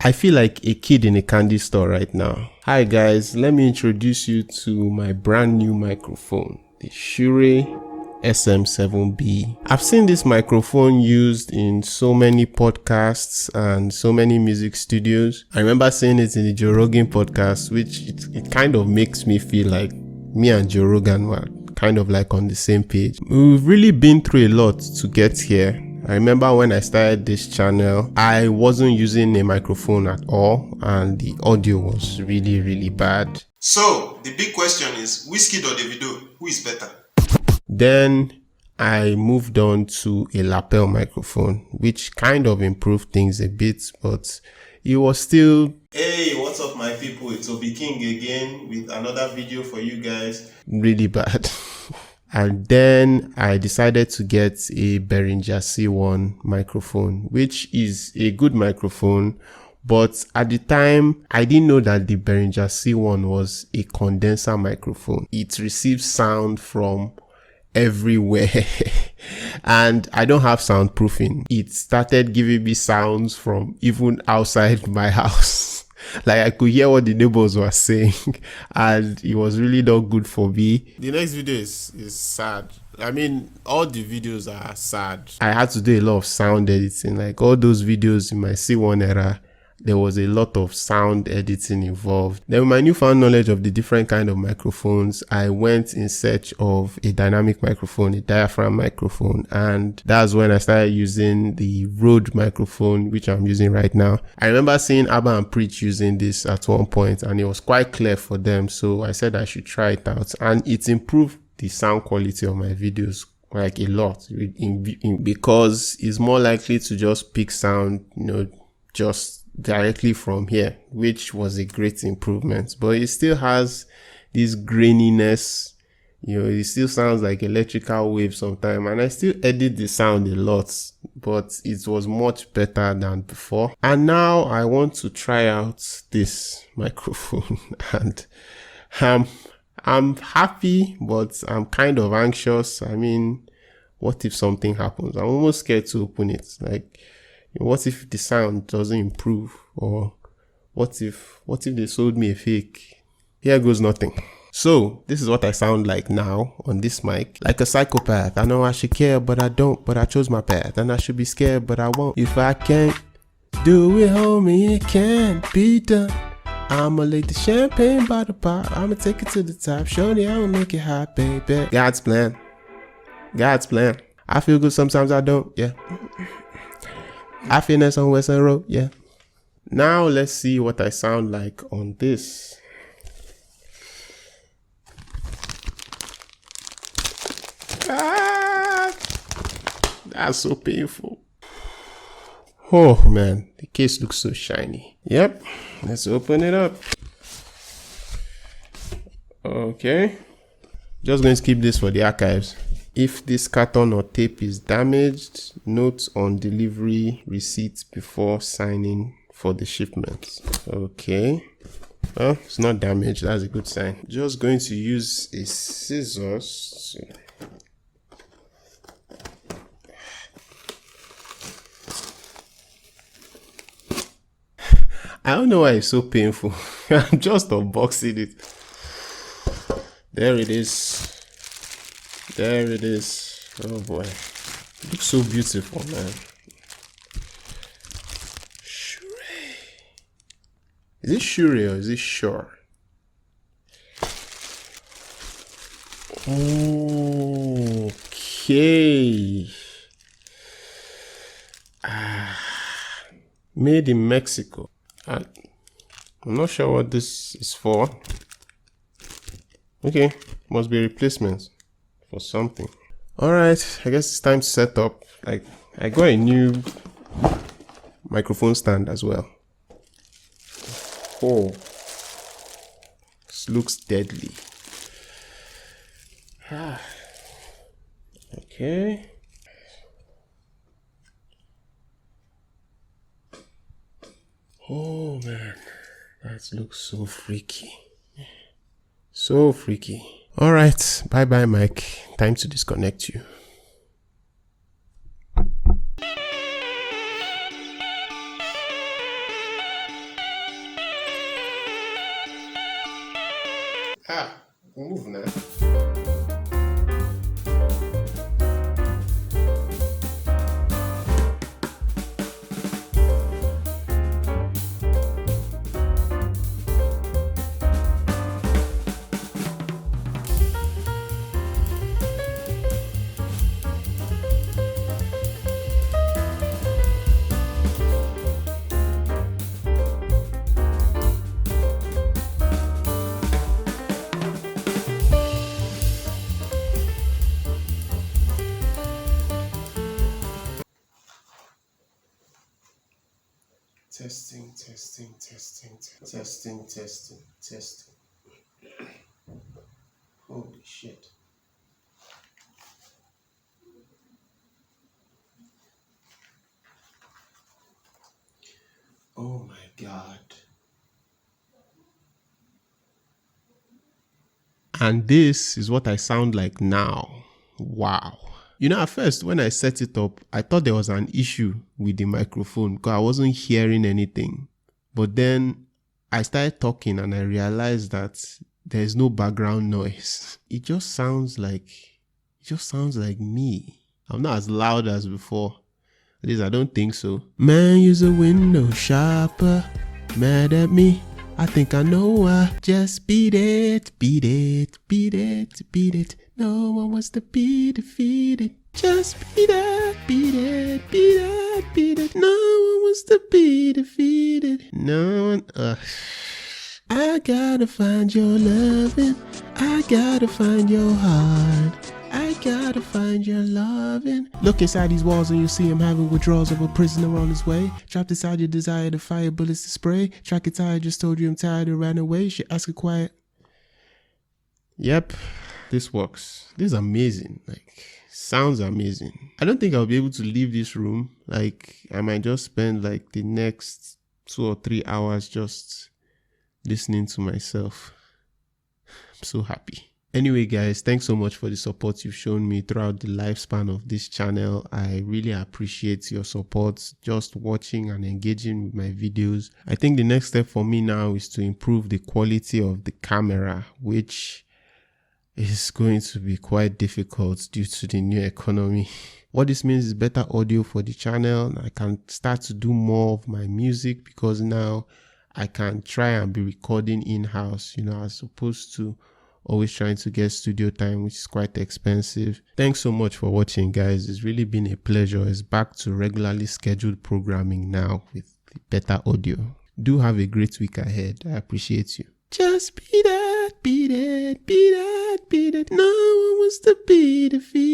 I feel like a kid in a candy store right now. Hi guys, let me introduce you to my brand new microphone, the Shure SM7B. I've seen this microphone used in so many podcasts and so many music studios. I remember seeing it in the Joe Rogan podcast, which it kind of makes me feel like me and Joe Rogan were kind of like on the same page. We've really been through a lot to get here. I remember when I started this channel, I wasn't using a microphone at all and the audio was really bad. So, the big question is, Wizkid or Davido, who is better? Then I moved on to a lapel microphone, which kind of improved things a bit, but it was still... Hey, what's up my people? It's Obi King again with another video for you guys. Really bad. And then I decided to get a Behringer C1 microphone, which is a good microphone. But at the time, I didn't know that the Behringer C1 was a condenser microphone. It receives sound from everywhere. And I don't have soundproofing. It started giving me sounds from even outside my house. Like I could hear what the neighbors were saying, and it was really not good for me. The next video is sad. I mean, all the videos are sad. I had to do a lot of sound editing. Like all those videos in my C1 era, there was a lot of sound editing involved. Then with my newfound knowledge of the different kind of microphones, I went in search of a dynamic microphone, a diaphragm microphone. And that's when I started using the Rode microphone, which I'm using right now. I remember seeing Abba and Preach using this at one point and it was quite clear for them. So I said I should try it out, and it improved the sound quality of my videos like a lot because it's more likely to just pick sound, just directly from here, which was a great improvement. But it still has this graininess, it still sounds like electrical wave sometimes, and I still edit the sound a lot, but it was much better than before. And now I want to try out this microphone and I'm happy, but I'm kind of anxious. I mean, what if something happens? I'm almost scared to open it. Like, what if the sound doesn't improve? Or what if they sold me a fake? Here goes nothing. So this is what I sound like now on this mic. Like a psychopath. I know I should care, but I don't. But I chose my path. And I should be scared, but I won't. If I can't do it, homie, it can't be done. I'ma lay the champagne by the pot. I'ma take it to the top. Shorty, I'ma make it hot, baby. God's plan. God's plan. I feel good sometimes I don't. Yeah. I feel nice on Western Road, yeah. Now let's see what I sound like on this. That's so painful. Oh man, the case looks so shiny. Yep, let's open it up. Okay, just going to keep this for the archives. If this carton or tape is damaged, note on delivery receipt before signing for the shipment. Okay. Well, it's not damaged. That's a good sign. Just going to use a scissors. I don't know why it's so painful. I'm just unboxing it. There it is. There it is. Oh boy. It looks so beautiful, man. Shure. Is it Shure or is it Shure? Okay. Made in Mexico. I'm not sure what this is for. Okay. Must be a replacement for something. Alright, I guess it's time to set up. Like, I got a new microphone stand as well. Oh, this looks deadly. Okay. Oh man, that looks so freaky. So freaky. Alright, bye bye Mike. Time to disconnect you. Ha! Move now. Testing, testing, testing, testing, testing, testing. Holy shit. Oh my God. And this is what I sound like now. Wow. You know, at first, when I set it up, I thought there was an issue with the microphone because I wasn't hearing anything. But then I started talking and I realized that there's no background noise. It just sounds like me. I'm not as loud as before. At least I don't think so. Man, use a window shopper. Mad at me. I think I know why. Just beat it, beat it, beat it, beat it. No one wants to be defeated. Just beat it, beat it, beat it, beat it. No one wants to be defeated. No one. I gotta find your loving. I gotta find your heart. I gotta find your loving. Look inside these walls and you'll see him having withdrawals of a prisoner on his way. Trapped inside your desire to fire bullets to spray. Track it tired, just told you I'm tired and ran away. You should ask it quiet. Yep, this works. This is amazing. Like, sounds amazing. I don't think I'll be able to leave this room. Like, I might just spend like the next 2 or 3 hours just listening to myself. I'm so happy. Anyway, guys, thanks so much for the support you've shown me throughout the lifespan of this channel. I really appreciate your support, just watching and engaging with my videos. I think the next step for me now is to improve the quality of the camera, which is going to be quite difficult due to the new economy. What this means is better audio for the channel. I can start to do more of my music because now I can try and be recording in-house, you know, as opposed to always trying to get studio time, which is quite expensive. Thanks so much for watching, guys. It's really been a pleasure. It's back to regularly scheduled programming now with better audio. Do have a great week ahead. I appreciate you. Just beat it, beat it, beat it, beat it. No one wants to be defeated.